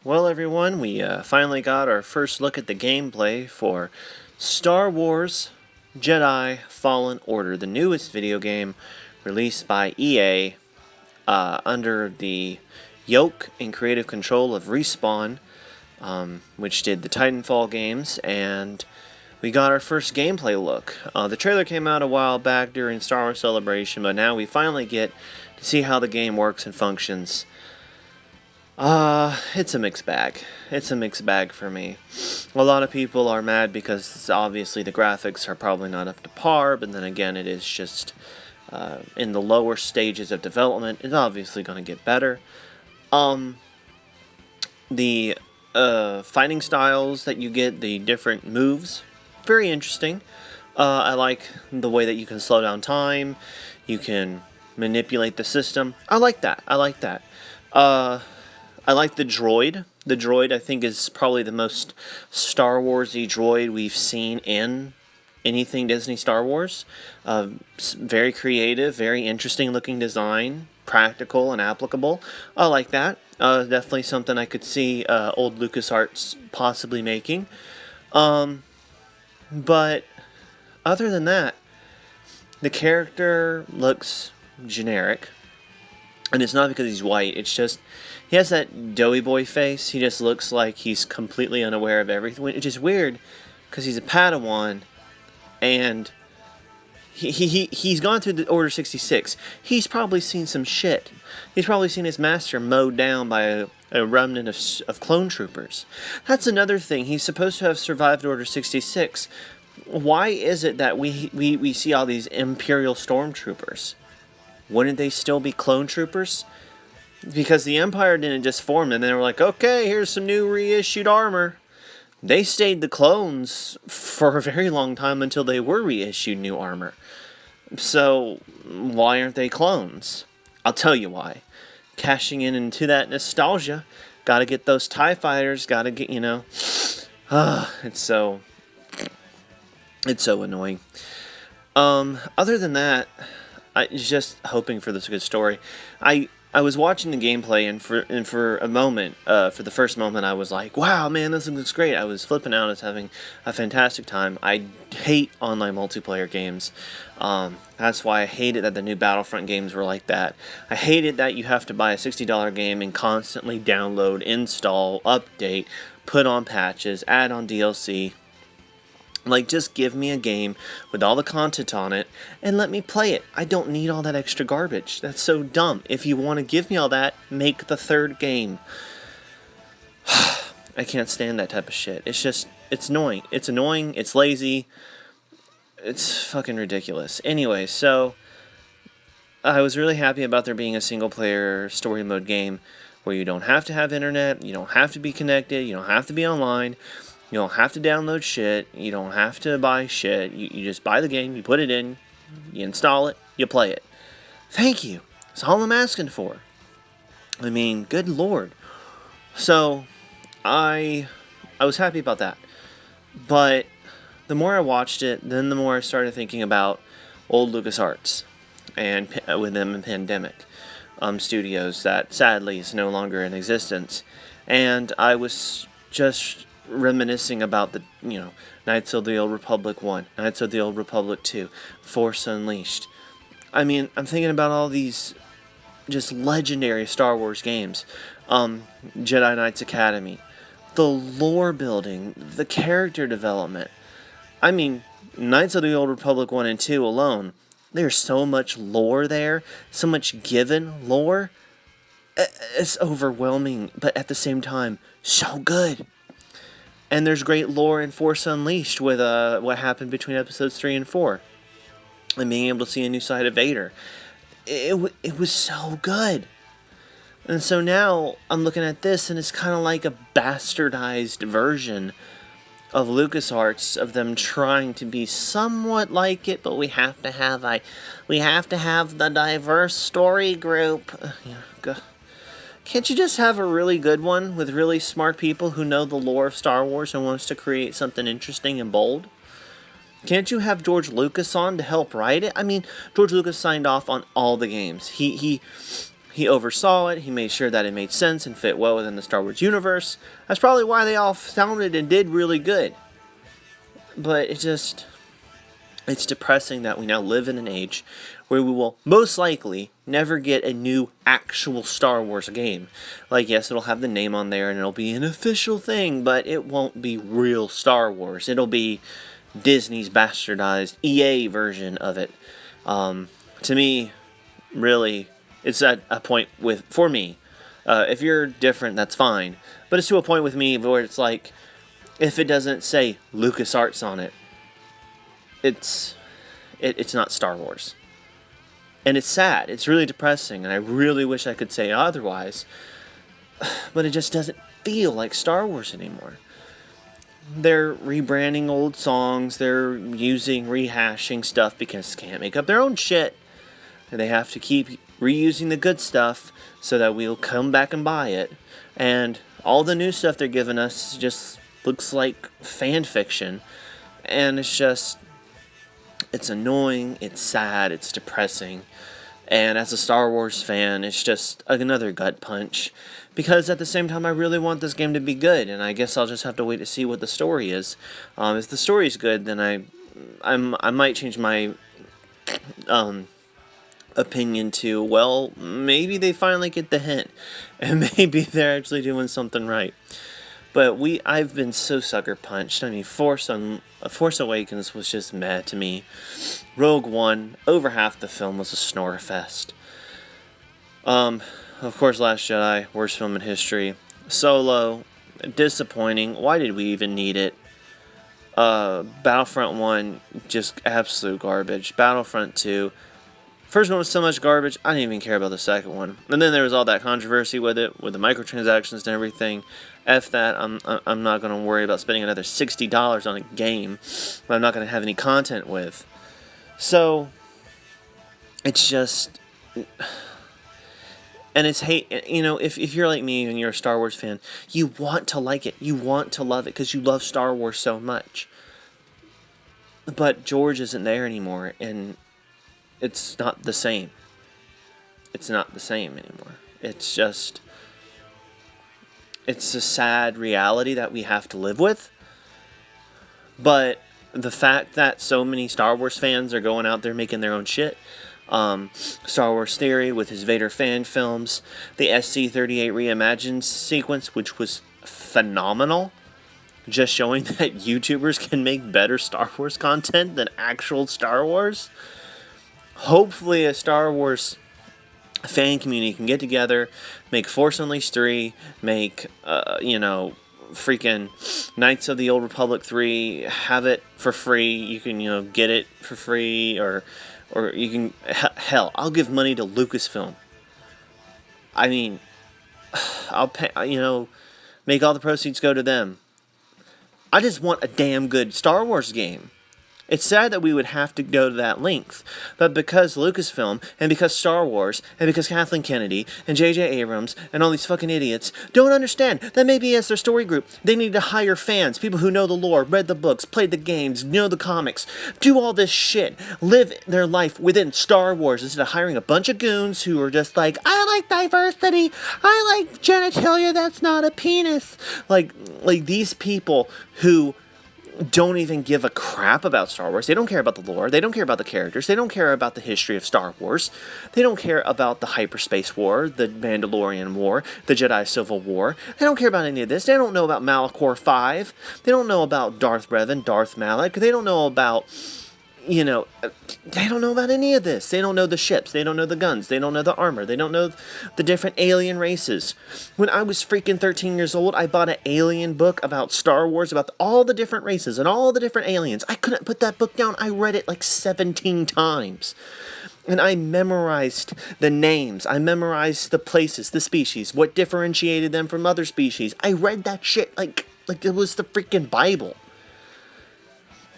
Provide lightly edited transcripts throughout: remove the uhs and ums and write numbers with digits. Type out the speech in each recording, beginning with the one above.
Well, everyone, we finally got our first look at the gameplay for Star Wars Jedi Fallen Order, the newest video game released by EA under the yoke and creative control of Respawn, which did the Titanfall games, and we got our first gameplay look. The trailer came out a while back during Star Wars Celebration, but now we finally get to see how the game works and functions. It's a mixed bag. It's a mixed bag for me. A lot of people are mad because obviously the graphics are probably not up to par, but then again, it is just in the lower stages of development. It's obviously going to get better. The fighting styles that you get, the different moves, very interesting. I like the way that you can slow down time. You can manipulate the system. I like that. I like the droid. The droid, I think, is probably the most Star Wars-y droid we've seen in anything Disney Star Wars. Very creative, very interesting-looking design, practical and applicable. I like that. Definitely something I could see old LucasArts possibly making. But other than that, the character looks generic. And it's not because he's white, it's just, he has that doughy boy face. He just looks like he's completely unaware of everything, which is weird, because he's a Padawan, and he's gone through the Order 66. He's probably seen some shit. He's probably seen his master mowed down by a remnant of clone troopers. That's another thing. He's supposed to have survived Order 66. Why is it that we see all these Imperial stormtroopers? Wouldn't they still be clone troopers? Because the Empire didn't just form and they were like, okay, here's some new reissued armor. They stayed the clones for a very long time until they were reissued new armor. So, why aren't they clones? I'll tell you why. Cashing in into that nostalgia. Gotta get those TIE fighters, gotta get, it's so annoying. Other than that, I was just hoping for this good story. I was watching the gameplay, and for a moment, for the first moment, I was like, wow, man, this looks great. I was flipping out. I was having a fantastic time. I hate online multiplayer games. That's why I hated that the new Battlefront games were like that. I hated that you have to buy a $60 game and constantly download, install, update, put on patches, add on DLC. Like, just give me a game with all the content on it and let me play it. I don't need all that extra garbage. That's so dumb. If you want to give me all that, make the third game. I can't stand that type of shit. It's annoying. It's annoying. It's lazy. It's fucking ridiculous. Anyway, so I was really happy about there being a single-player story mode game where you don't have to have internet, you don't have to be connected, you don't have to be online. You don't have to download shit. You don't have to buy shit. You just buy the game, you put it in, you install it, you play it. Thank you. That's all I'm asking for. I mean, good lord. So, I was happy about that. But the more I watched it, then the more I started thinking about old LucasArts and with them in Pandemic Studios that sadly is no longer in existence. And I was just reminiscing about the, Knights of the Old Republic 1, Knights of the Old Republic 2, Force Unleashed. I mean, I'm thinking about all these just legendary Star Wars games. Jedi Knights Academy. The lore building, the character development. I mean, Knights of the Old Republic 1 and 2 alone, there's so much lore there, so much given lore. It's overwhelming, but at the same time, so good. And there's great lore in Force Unleashed with what happened between episodes 3 and 4. And being able to see a new side of Vader. It was so good. And so now I'm looking at this and it's kind of like a bastardized version of LucasArts, of them trying to be somewhat like it, but we have to have the diverse story group. Can't you just have a really good one with really smart people who know the lore of Star Wars and wants to create something interesting and bold? Can't you have George Lucas on to help write it? I mean, George Lucas signed off on all the games. He He oversaw it. He made sure that it made sense and fit well within the Star Wars universe. That's probably why they all sounded and did really good. But it's depressing that we now live in an age where we will most likely never get a new actual Star Wars game. Like, yes, it'll have the name on there and it'll be an official thing, but it won't be real Star Wars. It'll be Disney's bastardized EA version of it. To me, really, it's at a point for me. If you're different, that's fine. But it's to a point with me where it's like, if it doesn't say LucasArts on it, it's not Star Wars. And it's sad. It's really depressing, and I really wish I could say otherwise. But it just doesn't feel like Star Wars anymore. They're rebranding old songs. They're rehashing stuff because they can't make up their own shit. And they have to keep reusing the good stuff so that we'll come back and buy it. And all the new stuff they're giving us just looks like fan fiction. And it's annoying, it's sad, it's depressing. And as a Star Wars fan, it's just another gut punch. Because at the same time, I really want this game to be good, and I guess I'll just have to wait to see what the story is. If the story's good, then I might change my opinion to, well, maybe they finally get the hint, and maybe they're actually doing something right. But I've been so sucker punched. I mean, Force Awakens was just meh to me. Rogue One, over half the film was a snore fest. Of course, Last Jedi, worst film in history. Solo, disappointing. Why did we even need it? Battlefront 1, just absolute garbage. Battlefront 2, first one was so much garbage, I didn't even care about the second one. And then there was all that controversy with it, with the microtransactions and everything. F that, I'm not going to worry about spending another $60 on a game that I'm not going to have any content with. So, it's just... And it's hate, you know, if you're like me and you're a Star Wars fan, you want to like it. You want to love it because you love Star Wars so much. But George isn't there anymore, and it's not the same. It's not the same anymore. It's just... It's a sad reality that we have to live with. But the fact that so many Star Wars fans are going out there making their own shit. Star Wars Theory with his Vader fan films. The SC-38 reimagined sequence, which was phenomenal. Just showing that YouTubers can make better Star Wars content than actual Star Wars. Hopefully a Star Wars fan community can get together, make Force Unleashed 3, make, freaking Knights of the Old Republic 3, have it for free. You can, get it for free, or you can, hell, I'll give money to Lucasfilm. I mean, I'll pay, make all the proceeds go to them. I just want a damn good Star Wars game. It's sad that we would have to go to that length, but because Lucasfilm, and because Star Wars, and because Kathleen Kennedy, and J.J. Abrams, and all these fucking idiots don't understand that maybe as their story group, they need to hire fans, people who know the lore, read the books, played the games, know the comics, do all this shit, live their life within Star Wars, instead of hiring a bunch of goons who are just like, I like diversity, I like genitalia that's not a penis. Like these people who don't even give a crap about Star Wars. They don't care about the lore. They don't care about the characters. They don't care about the history of Star Wars. They don't care about the Hyperspace War, the Mandalorian War, the Jedi Civil War. They don't care about any of this. They don't know about Malachor 5. They don't know about Darth Revan, Darth Malak. They don't know about... they don't know about any of this. They don't know the ships. They don't know the guns. They don't know the armor. They don't know the different alien races. When I was freaking 13 years old, I bought an alien book about Star Wars, about all the different races and all the different aliens. I couldn't put that book down. I read it like 17 times. And I memorized the names. I memorized the places, the species, what differentiated them from other species. I read that shit like it was the freaking Bible.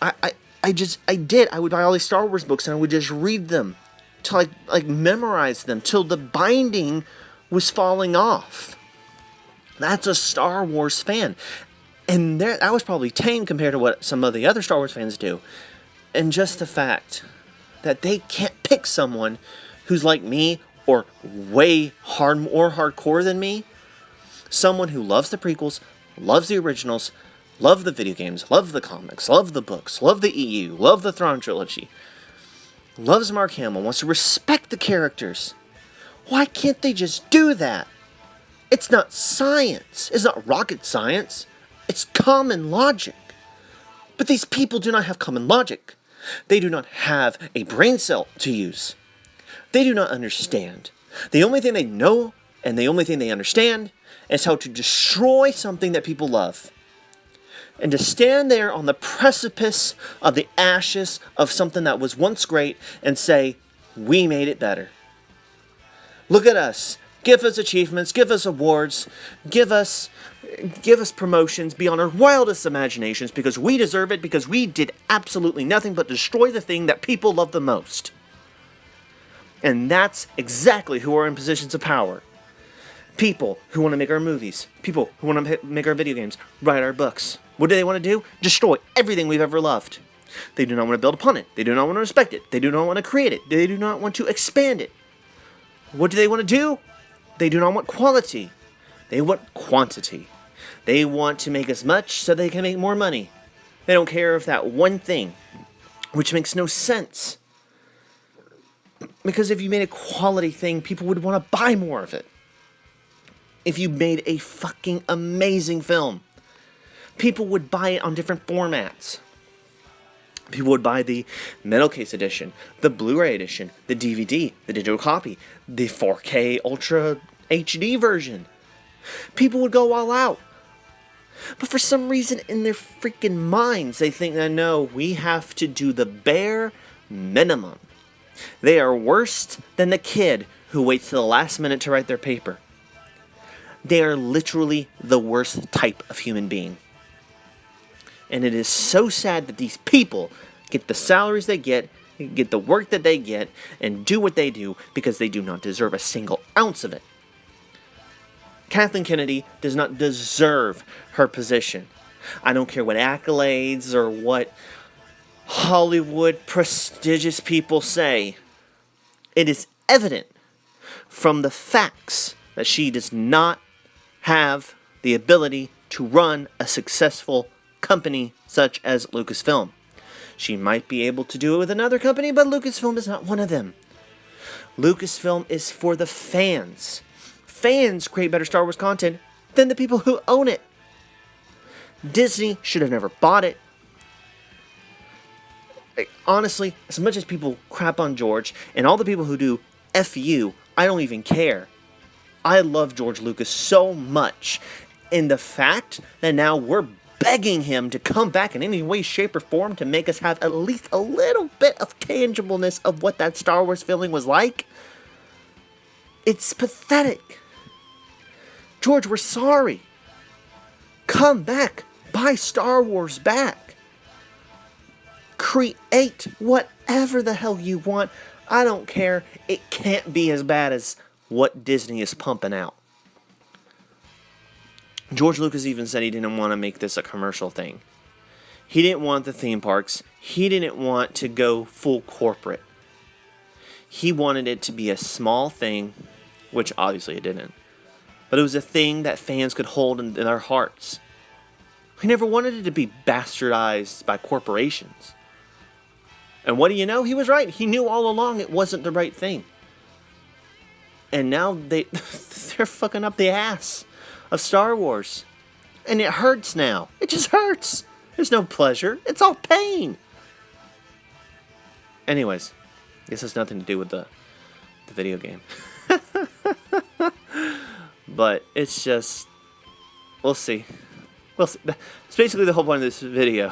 I would buy all these Star Wars books and I would just read them to memorize them till the binding was falling off. That's a Star Wars fan. And that was probably tame compared to what some of the other Star Wars fans do. And just the fact that they can't pick someone who's like me or way more hardcore than me, someone who loves the prequels, loves the originals, love the video games, love the comics, love the books, love the EU, love the Thrawn trilogy, loves Mark Hamill, wants to respect the characters. Why can't they just do that? It's not science. It's not rocket science. It's common logic. But these people do not have common logic. They do not have a brain cell to use. They do not understand. The only thing they know and the only thing they understand is how to destroy something that people love. And to stand there on the precipice of the ashes of something that was once great and say, we made it better. Look at us. Give us achievements, give us awards, give us promotions beyond our wildest imaginations because we deserve it, because we did absolutely nothing but destroy the thing that people love the most. And that's exactly who are in positions of power. People who want to make our movies, people who want to make our video games, write our books. What do they want to do? Destroy everything we've ever loved. They do not want to build upon it. They do not want to respect it. They do not want to create it. They do not want to expand it. What do they want to do? They do not want quality. They want quantity. They want to make as much so they can make more money. They don't care if that one thing, which makes no sense. Because if you made a quality thing, people would want to buy more of it. If you made a fucking amazing film, people would buy it on different formats. People would buy the metal case edition, the Blu-ray edition, the DVD, the digital copy, the 4K Ultra HD version. People would go all out. But for some reason in their freaking minds, they think that no, we have to do the bare minimum. They are worse than the kid who waits to the last minute to write their paper. They are literally the worst type of human being. And it is so sad that these people get the salaries they get the work that they get, and do what they do because they do not deserve a single ounce of it. Kathleen Kennedy does not deserve her position. I don't care what accolades or what Hollywood prestigious people say. It is evident from the facts that she does not have the ability to run a successful company such as Lucasfilm. She might be able to do it with another company, but Lucasfilm is not one of them. Lucasfilm is for the fans. Fans create better Star Wars content than the people who own it. Disney should have never bought it. Honestly, as much as people crap on George, and all the people who do F you, I don't even care. I love George Lucas so much. And the fact that now we're begging him to come back in any way, shape, or form to make us have at least a little bit of tangibleness of what that Star Wars feeling was like, it's pathetic. George, we're sorry. Come back. Buy Star Wars back. Create whatever the hell you want. I don't care. It can't be as bad as what Disney is pumping out. George Lucas even said he didn't want to make this a commercial thing. He didn't want the theme parks. He didn't want to go full corporate. He wanted it to be a small thing, which obviously it didn't. But it was a thing that fans could hold in their hearts. He never wanted it to be bastardized by corporations. And what do you know? He was right. He knew all along it wasn't the right thing. And now they're fucking up the ass of Star Wars. And it hurts now. It just hurts. There's no pleasure. It's all pain. Anyways, I guess it's nothing to do with the video game. But it's just, we'll see. We'll see. It's basically the whole point of this video.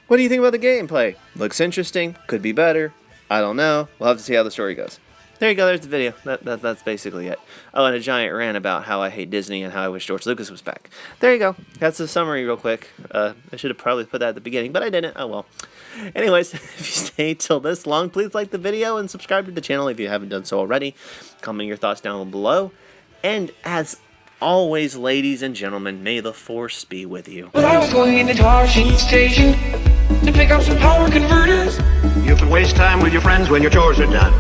What do you think about the gameplay? Looks interesting. Could be better. I don't know. We'll have to see how the story goes. There you go. There's the video. That's basically it. Oh, and a giant rant about how I hate Disney and how I wish George Lucas was back. There you go. That's the summary real quick. I should have probably put that at the beginning, but I didn't. Oh, well. Anyways, if you stayed till this long, please like the video and subscribe to the channel if you haven't done so already. Comment your thoughts down below. And as always, ladies and gentlemen, may the Force be with you. Well, I was going into Toshing Station to pick up some power converters. You can waste time with your friends when your chores are done.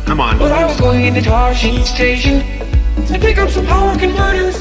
Come on. But I was going into Tashi Station to pick up some power converters.